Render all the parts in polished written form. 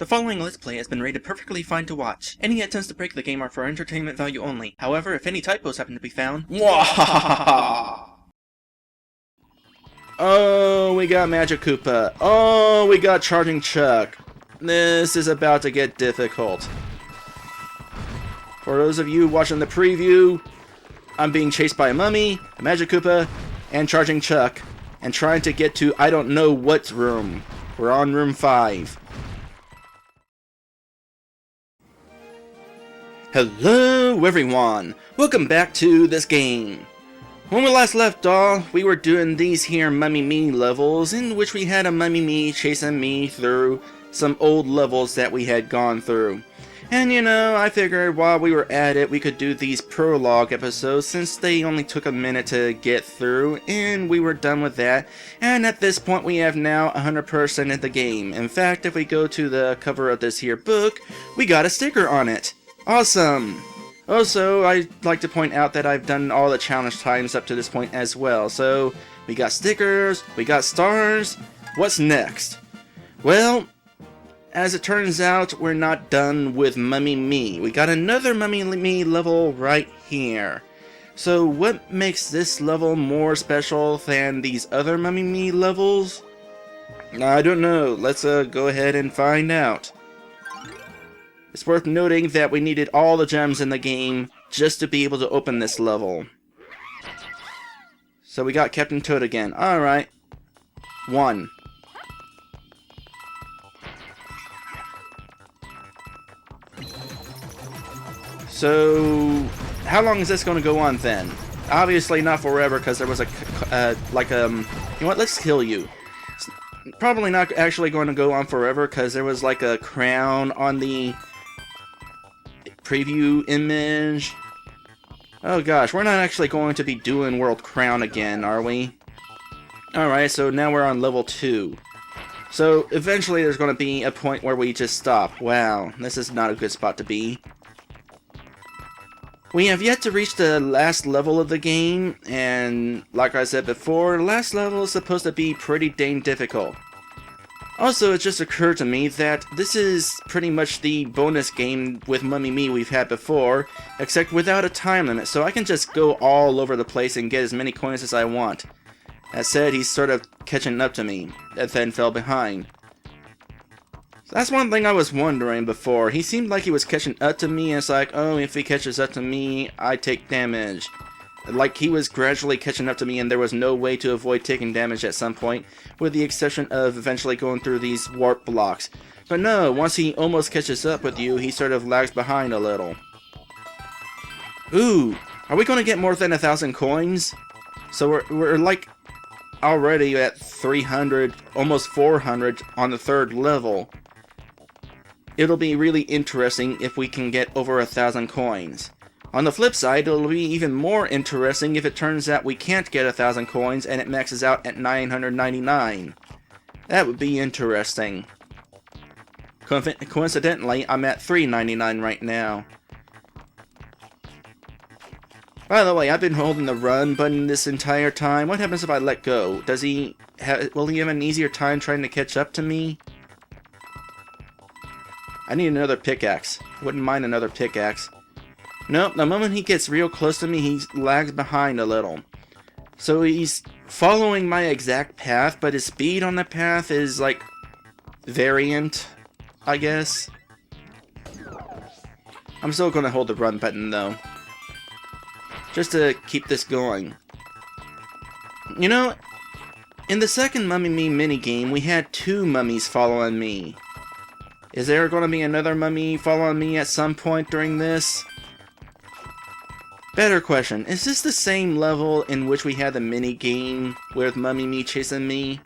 The following Let's Play has been rated perfectly fine to watch. Any attempts to break the game are for entertainment value only. However, if any typos happen to be found... Oh, we got Magic Koopa. Oh, we got Charging Chuck. This is about to get difficult. For those of you watching the preview, I'm being chased by a mummy, a Magic Koopa, and Charging Chuck, and trying to get to I don't know what room. We're on room 5. Hello everyone! Welcome back to this game. When we last left off, we were doing these here Mummy Me levels, in which we had a Mummy Me chasing me through some old levels that we had gone through. And you know, I figured while we were at it, we could do these prologue episodes since they only took a minute to get through, and we were done with that. And at this point, we have now 100% of the game. In fact, if we go to the cover of this here book, we got a sticker on it. Awesome! Also, I'd like to point out that I've done all the challenge times up to this point as well. So, we got stickers, we got stars. What's next? Well, as it turns out, we're not done with Mummy Me. We got another Mummy Me level right here. So, what makes this level more special than these other Mummy Me levels? I don't know. Let's go ahead and find out. It's worth noting that we needed all the gems in the game just to be able to open this level. So we got Captain Toad again. Alright. 1. So, how long is this going to go on then? Obviously not forever, because there was you know what, let's kill you. It's probably not actually going to go on forever, because there was like a crown on the preview image. Oh gosh, we're not actually going to be doing World Crown again, are we? Alright, so now we're on level 2. So eventually there's going to be a point where we just stop. Wow, this is not a good spot to be. We have yet to reach the last level of the game, and like I said before, the last level is supposed to be pretty dang difficult. Also, it just occurred to me that this is pretty much the bonus game with Mummy Me we've had before, except without a time limit, so I can just go all over the place and get as many coins as I want. That said, he's sort of catching up to me, and then fell behind. So that's one thing I was wondering before. He seemed like he was catching up to me, and it's like, oh, if he catches up to me, I take damage. Like he was gradually catching up to me and there was no way to avoid taking damage at some point, with the exception of eventually going through these warp blocks. But no, once he almost catches up with you, he sort of lags behind a little. Ooh, are we going to get more than 1,000 coins? So we're like already at 300, almost 400 on the 3rd level. It'll be really interesting if we can get over 1,000 coins. On the flip side, it'll be even more interesting if it turns out we can't get 1,000 coins and it maxes out at 999. That would be interesting. Coincidentally, I'm at 399 right now. By the way, I've been holding the run button this entire time. What happens if I let go? Will he have an easier time trying to catch up to me? I need another pickaxe. Wouldn't mind another pickaxe. Nope, the moment he gets real close to me, he lags behind a little. So he's following my exact path, but his speed on the path is, like, variant, I guess. I'm still going to hold the run button, though. Just to keep this going. You know, in the second Mummy Me minigame, we had 2 mummies following me. Is there going to be another mummy following me at some point during this? Better question, is this the same level in which we had the mini-game with Mummy Me chasing me?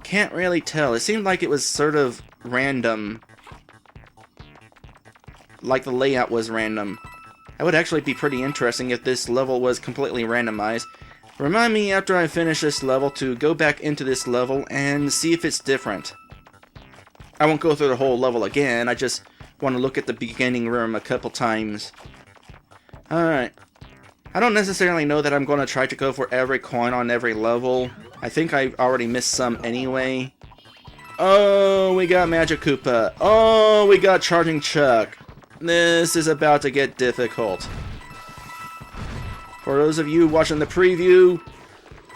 Can't really tell. It seemed like it was sort of random. Like the layout was random. That would actually be pretty interesting if this level was completely randomized. Remind me after I finish this level to go back into this level and see if it's different. I won't go through the whole level again, I just want to look at the beginning room a couple times. Alright. I don't necessarily know that I'm going to try to go for every coin on every level. I think I already missed some anyway. Oh, we got Magic Koopa. Oh, we got Charging Chuck. This is about to get difficult. For those of you watching the preview,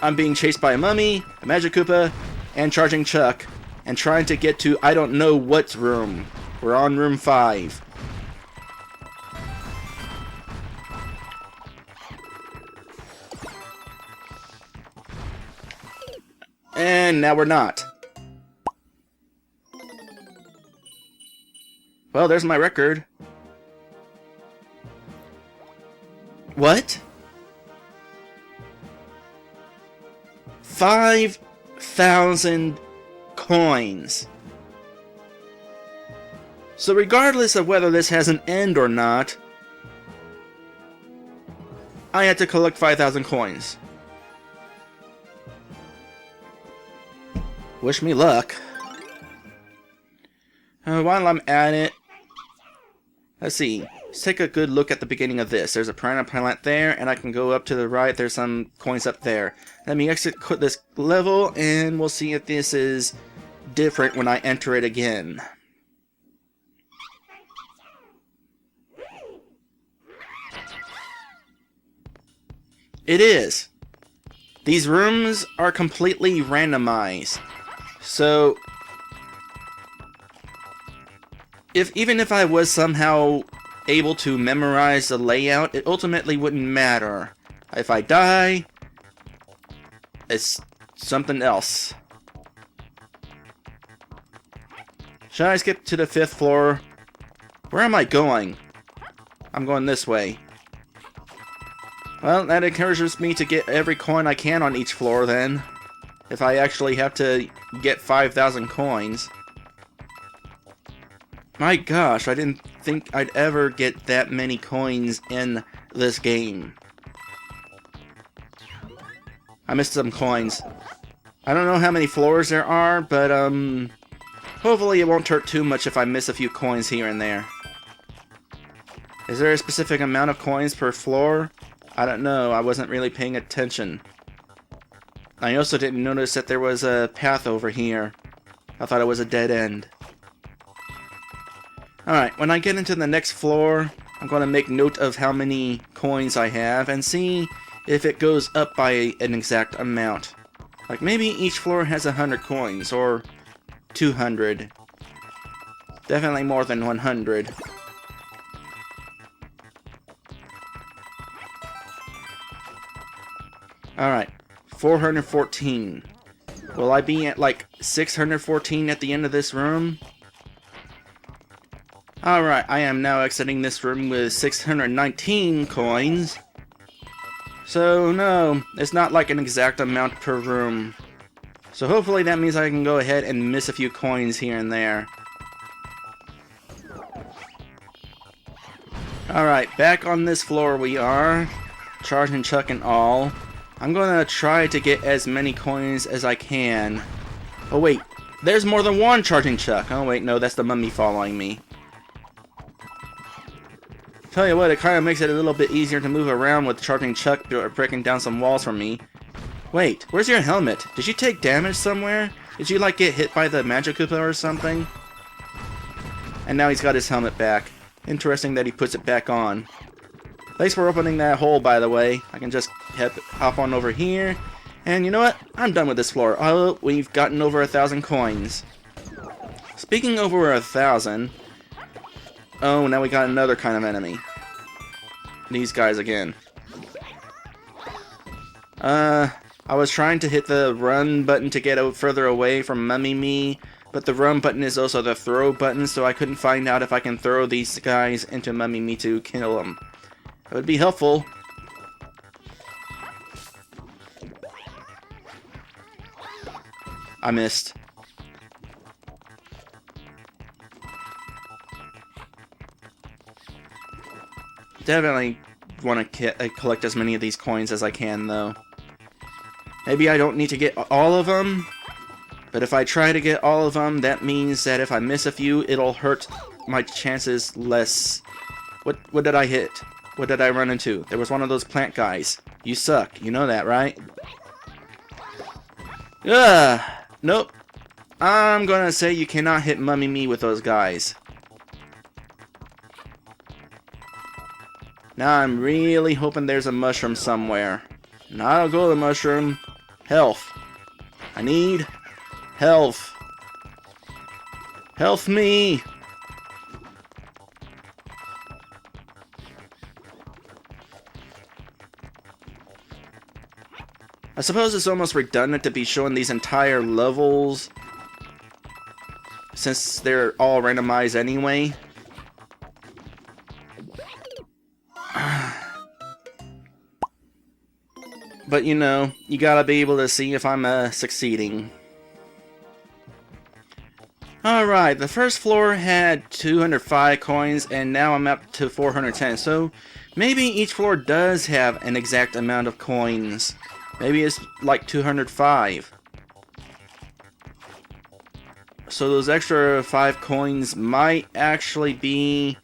I'm being chased by a mummy, a Magic Koopa, and Charging Chuck, and trying to get to I don't know what room. We're on room 5. And now we're not. Well, there's my record. What? 5,000 coins. So regardless of whether this has an end or not, I had to collect 5,000 coins. Wish me luck. While I'm at it, let's see. Let's take a good look at the beginning of this. There's a piranha plant there, and I can go up to the right. There's some coins up there. Let me exit this level, and we'll see if this is different when I enter it again. It is. These rooms are completely randomized. So, even if I was somehow able to memorize the layout, it ultimately wouldn't matter. If I die, it's something else. Should I skip to the 5th floor? Where am I going? I'm going this way. Well, that encourages me to get every coin I can on each floor then. If I actually have to get 5,000 coins. My gosh, I didn't think I'd ever get that many coins in this game. I missed some coins. I don't know how many floors there are, but hopefully it won't hurt too much if I miss a few coins here and there. Is there a specific amount of coins per floor? I don't know, I wasn't really paying attention. I also didn't notice that there was a path over here. I thought it was a dead end. Alright, when I get into the next floor, I'm going to make note of how many coins I have and see if it goes up by an exact amount. Like maybe each floor has 100 coins, or 200. Definitely more than 100. Alright, 414. Will I be at like 614 at the end of this room? Alright, I am now exiting this room with 619 coins. So no, it's not like an exact amount per room. So hopefully that means I can go ahead and miss a few coins here and there. Alright, back on this floor we are. Charging Chuck and all. I'm gonna try to get as many coins as I can. Oh wait, there's more than one Charging Chuck. Oh wait, no, that's the mummy following me. Tell you what, it kind of makes it a little bit easier to move around with Charging Chuck breaking down some walls for me. Wait, where's your helmet? Did you take damage somewhere? Did you like get hit by the Magic Koopa or something? And now he's got his helmet back. Interesting that he puts it back on. Thanks for opening that hole, by the way. I can just hop on over here. And you know what? I'm done with this floor. Oh, we've gotten over 1,000 coins. Speaking over 1,000... Oh, now we got another kind of enemy. These guys again. I was trying to hit the run button to get further away from Mummy Me, but the run button is also the throw button, so I couldn't find out if I can throw these guys into Mummy Me to kill them. It would be helpful. I missed. Definitely want to collect as many of these coins as I can, though. Maybe I don't need to get all of them, but if I try to get all of them, that means that if I miss a few, it'll hurt my chances less. What did I hit? What did I run into? There was one of those plant guys. You suck. You know that, right? Ugh! Nope. I'm gonna say you cannot hit Mummy Me with those guys. Now I'm really hoping there's a mushroom somewhere. And I'll go to the mushroom. Health. I need health. Health me! I suppose it's almost redundant to be showing these entire levels, since they're all randomized anyway. But you know, you gotta be able to see if I'm succeeding. Alright, the first floor had 205 coins, and now I'm up to 410, so maybe each floor does have an exact amount of coins. Maybe it's like 205. So those extra 5 coins might actually be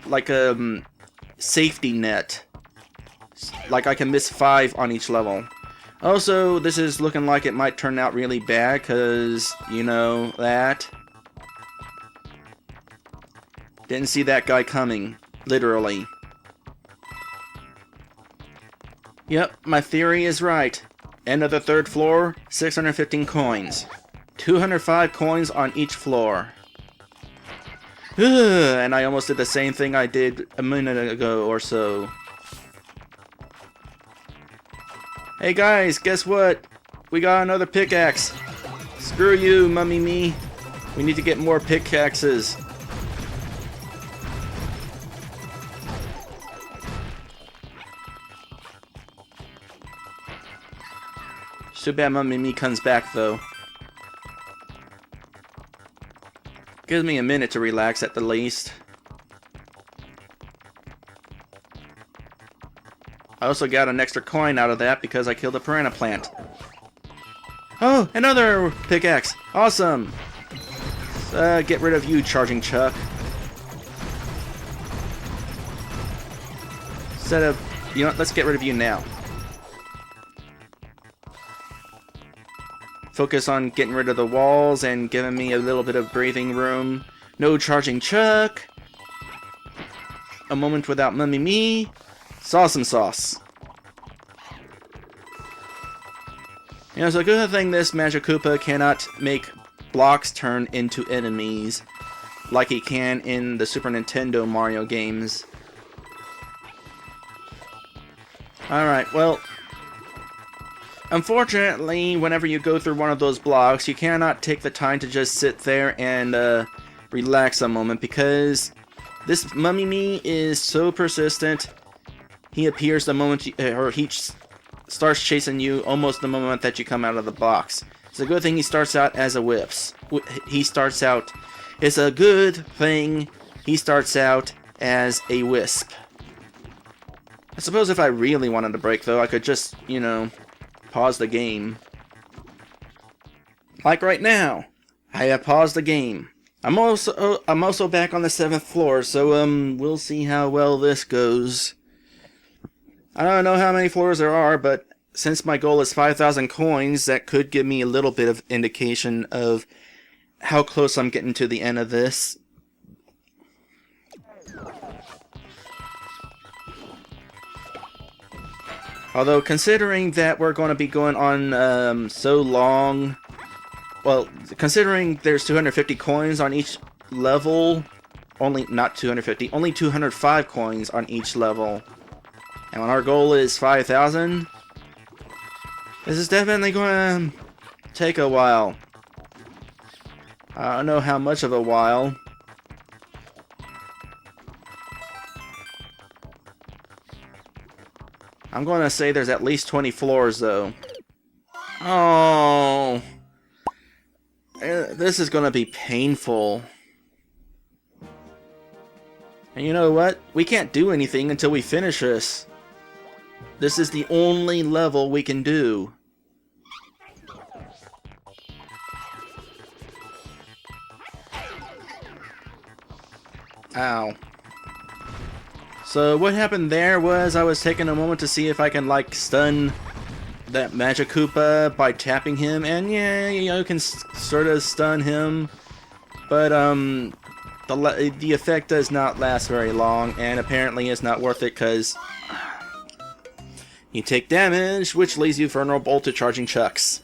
like a safety net. Like I can miss 5 on each level. Also, this is looking like it might turn out really bad, because, you know, that. Didn't see that guy coming. Literally. Yep, my theory is right. End of the third floor, 615 coins. 205 coins on each floor. And I almost did the same thing I did a minute ago or so. Hey guys, guess what? We got another pickaxe. Screw you, Mummy Me. We need to get more pickaxes. Too bad Mummy Me comes back though. Gives me a minute to relax at the least. I also got an extra coin out of that because I killed a piranha plant. Oh, another pickaxe! Awesome! Get rid of you, Charging Chuck. Instead of... You know what, let's get rid of you now. Focus on getting rid of the walls and giving me a little bit of breathing room. No Charging Chuck. A moment without Mummy Me. Sauce and sauce. You know, it's a good thing this Magic Koopa cannot make blocks turn into enemies like he can in the Super Nintendo Mario games. Alright, well, unfortunately, whenever you go through one of those blocks, you cannot take the time to just sit there and relax a moment, because this Mummy Me is so persistent. He appears the moment he starts chasing you almost the moment that you come out of the box. It's a good thing he starts out as a wisp. It's a good thing he starts out as a wisp. I suppose if I really wanted to break though, I could just, you know, pause the game. Like right now. I have paused the game. I'm also back on the 7th floor, so we'll see how well this goes. I don't know how many floors there are, but since my goal is 5,000 coins, that could give me a little bit of indication of how close I'm getting to the end of this. Although, considering that we're going to be going on so long, well, considering there's 250 coins on each level, only 205 coins on each level. And when our goal is 5,000, this is definitely going to take a while. I don't know how much of a while. I'm going to say there's at least 20 floors, though. Oh, this is going to be painful. And you know what? We can't do anything until we finish this. This is the only level we can do. Ow. So what happened there was I was taking a moment to see if I can like stun that Magic Koopa by tapping him, and yeah, you know, you can sort of stun him, but the effect does not last very long, and apparently it's not worth it because you take damage, which leads you Infernal Bolt to Charging Chucks.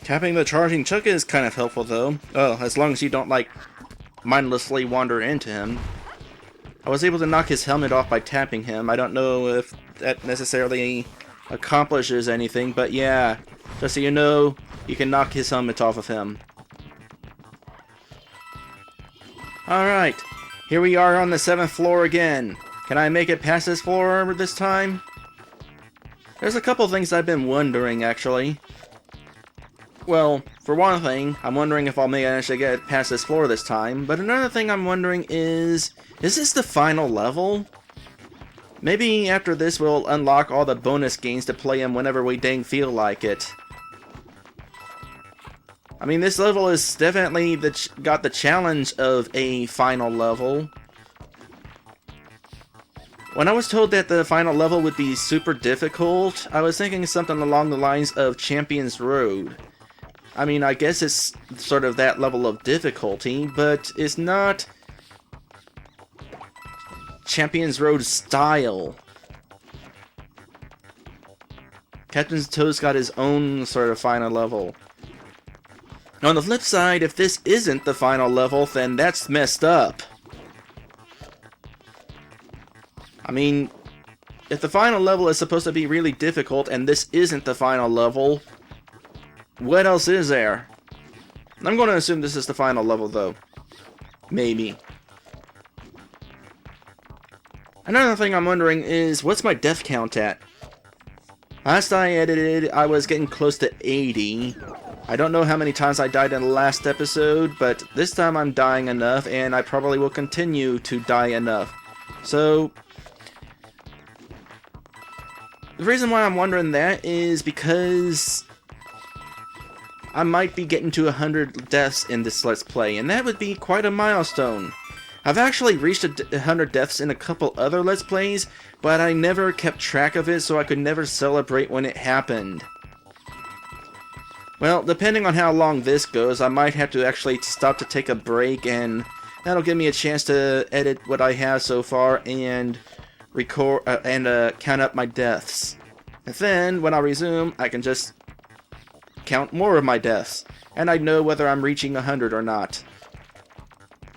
Tapping the Charging Chuck is kind of helpful though. Oh, as long as you don't like mindlessly wander into him. I was able to knock his helmet off by tapping him. I don't know if that necessarily accomplishes anything, but yeah, just so you know, you can knock his helmet off of him. Alright, here we are on the 7th floor again. Can I make it past this floor this time? There's a couple things I've been wondering, actually. Well, for one thing, I'm wondering if I'll manage to get past this floor this time, but another thing I'm wondering is this the final level? Maybe after this we'll unlock all the bonus games to play them whenever we dang feel like it. I mean, this level is definitely got the challenge of a final level. When I was told that the final level would be super difficult, I was thinking something along the lines of Champion's Road. I mean, I guess it's sort of that level of difficulty, but it's not Champion's Road style. Captain Toad's got his own sort of final level. On the flip side, if this isn't the final level, then that's messed up. I mean, if the final level is supposed to be really difficult and this isn't the final level, what else is there? I'm going to assume this is the final level, though. Maybe. Another thing I'm wondering is, what's my death count at? Last I edited, I was getting close to 80. I don't know how many times I died in the last episode, but this time I'm dying enough, and I probably will continue to die enough. So, the reason why I'm wondering that is because I might be getting to 100 deaths in this Let's Play, and that would be quite a milestone. I've actually reached 100 deaths in a couple other Let's Plays, but I never kept track of it, so I could never celebrate when it happened. Well, depending on how long this goes, I might have to actually stop to take a break, and that'll give me a chance to edit what I have so far and record and count up my deaths. And then, when I resume, I can just count more of my deaths, and I know whether I'm reaching 100 or not.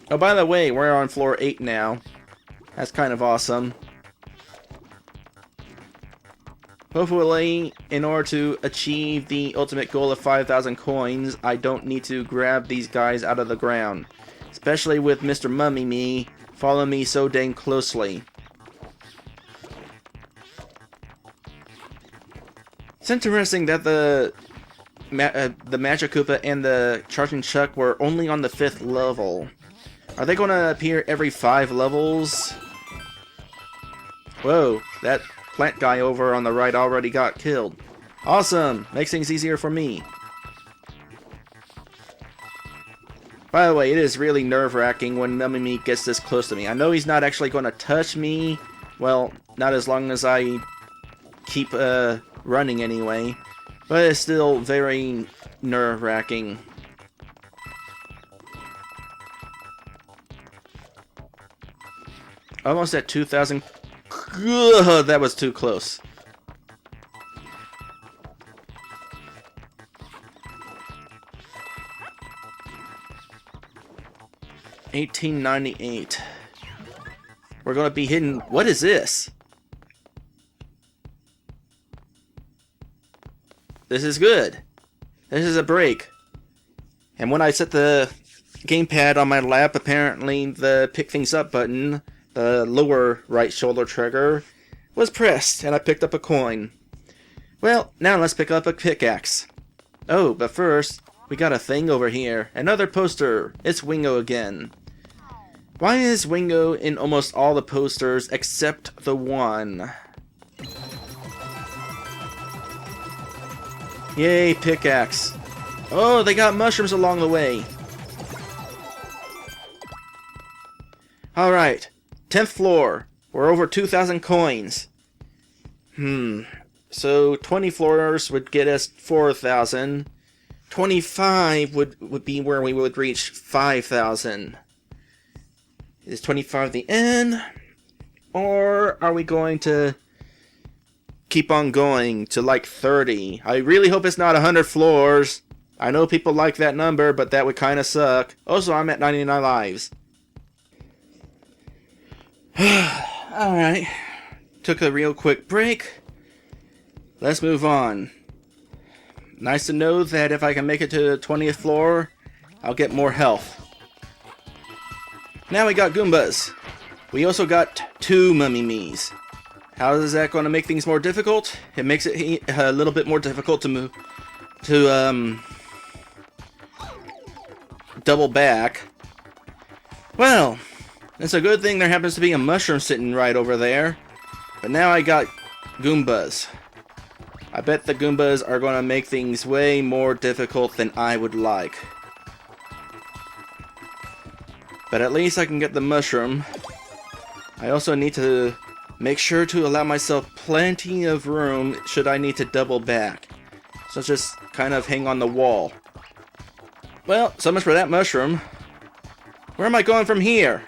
Oh, by the way, we're on floor 8 now. That's kind of awesome. Hopefully, in order to achieve the ultimate goal of 5,000 coins, I don't need to grab these guys out of the ground. Especially with Mr. Mummy Me following me so dang closely. It's interesting that the Magic Koopa and the Charging Chuck were only on the 5th level. Are they going to appear every 5 levels? Whoa, that plant guy over on the right already got killed. Awesome! Makes things easier for me. By the way, it is really nerve-wracking when Mummy gets this close to me. I know he's not actually going to touch me. Well, not as long as I keep running anyway. But it's still very nerve-wracking. Almost at 2,000. Ugh, that was too close. $18.98. We're gonna be hitting. What is this? This is good. This is a break. And when I set the gamepad on my lap, apparently the pick things up button, the lower right shoulder trigger, was pressed, and I picked up a coin. Well, now let's pick up a pickaxe. Oh, but first, we got a thing over here. Another poster. It's Wingo again. Why is Wingo in almost all the posters except the one? Yay, pickaxe. Oh, they got mushrooms along the way. Alright, 10th floor. We're over 2,000 coins. So 20 floors would get us 4,000. 25 would be where we would reach 5,000. Is 25 the end? Or are we going to keep on going to like 30? I really hope it's not 100 floors. I know people like that number, but that would kind of suck. Also, I'm at 99 lives. Alright. Took a real quick break. Let's move on. Nice to know that if I can make it to the 20th floor, I'll get more health. Now we got Goombas. We also got 2 Mummy Me's. How is that going to make things more difficult? It makes it a little bit more difficult to move to double back. Well, it's a good thing there happens to be a mushroom sitting right over there. But now I got Goombas. I bet the Goombas are going to make things way more difficult than I would like. But at least I can get the mushroom. I also need to make sure to allow myself plenty of room should I need to double back. So just kind of hang on the wall. Well, so much for that mushroom. Where am I going from here?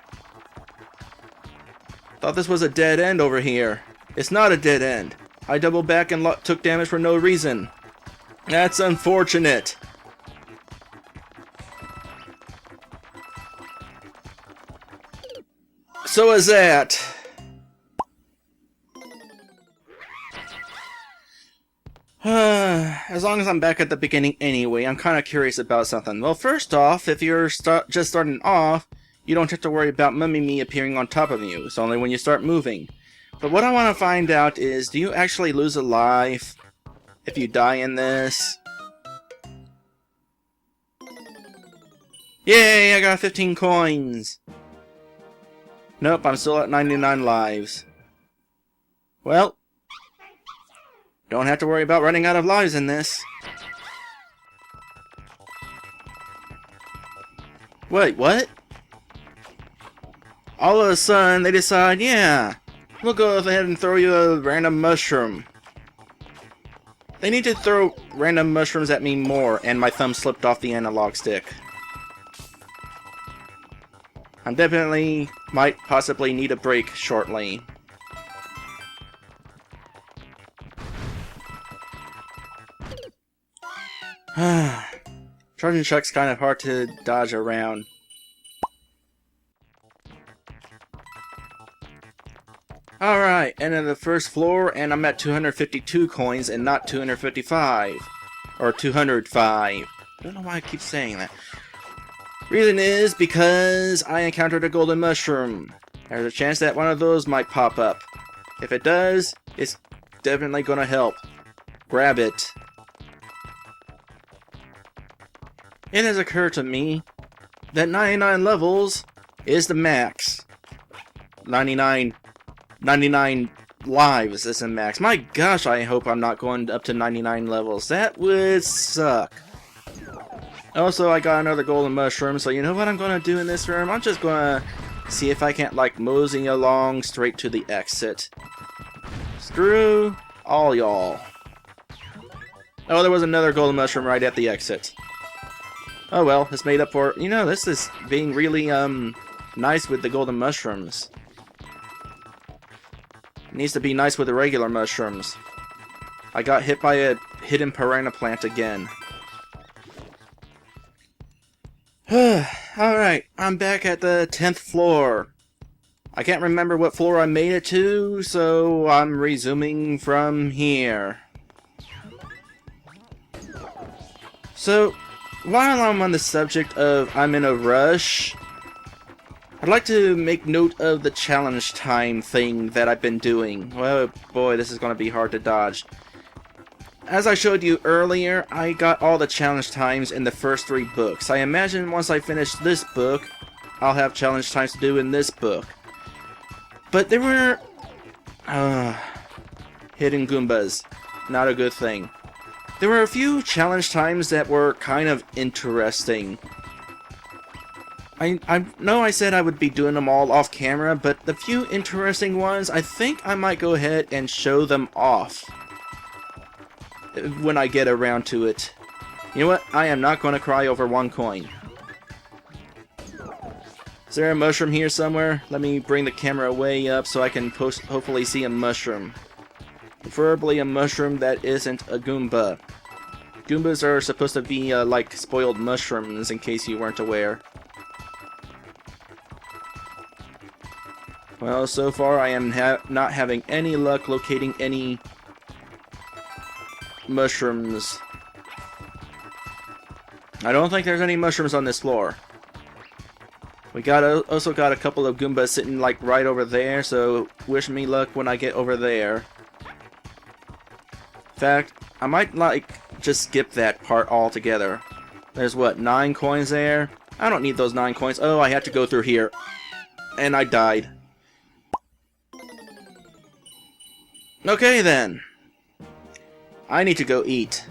Thought this was a dead end over here. It's not a dead end. I doubled back and took damage for no reason. That's unfortunate. So is that. As long as I'm back at the beginning anyway, I'm kind of curious about something. Well, first off, if you're just starting off, you don't have to worry about Mummy Me appearing on top of you. It's only when you start moving. But what I want to find out is, do you actually lose a life if you die in this? Yay, I got 15 coins! Nope, I'm still at 99 lives. Well, don't have to worry about running out of lives in this. Wait, what? All of a sudden, they decide, yeah, we'll go ahead and throw you a random mushroom. They need to throw random mushrooms at me more, and my thumb slipped off the analog stick. I definitely might possibly need a break shortly. Charging Chuck's kind of hard to dodge around. Alright, end of the first floor, and I'm at 252 coins and not 255. Or 205. I don't know why I keep saying that. Reason is because I encountered a golden mushroom. There's a chance that one of those might pop up. If it does, it's definitely gonna help. Grab it. It has occurred to me that 99 levels is the max. 99 lives is the max. My gosh, I hope I'm not going up to 99 levels. That would suck. Also, I got another golden mushroom, so you know what I'm going to do in this room? I'm just going to see if I can't, like, mosey along straight to the exit. Screw all y'all. Oh, there was another golden mushroom right at the exit. Oh well, it's made up for... You know, this is being really, nice with the golden mushrooms. It needs to be nice with the regular mushrooms. I got hit by a hidden piranha plant again. Alright, I'm back at the 10th floor. I can't remember what floor I made it to, so I'm resuming from here. So, while I'm on the subject of I'm in a rush, I'd like to make note of the challenge time thing that I've been doing. Oh boy, this is going to be hard to dodge. As I showed you earlier, I got all the challenge times in the first 3 books. I imagine once I finish this book, I'll have challenge times to do in this book. But there were... hidden Goombas. Not a good thing. There were a few challenge times that were kind of interesting. I know I said I would be doing them all off camera, but the few interesting ones, I think I might go ahead and show them off when I get around to it. You know what? I am not going to cry over 1 coin. Is there a mushroom here somewhere? Let me bring the camera way up so I can hopefully see a mushroom. Preferably a mushroom that isn't a Goomba. Goombas are supposed to be like spoiled mushrooms, in case you weren't aware. Well, so far I am not having any luck locating any mushrooms. I don't think there's any mushrooms on this floor. We also got a couple of Goombas sitting like right over there, so wish me luck when I get over there. In fact, I might like just skip that part altogether. There's what, 9 coins there? I don't need those 9 coins. Oh, I have to go through here. And I died. Okay then. I need to go eat.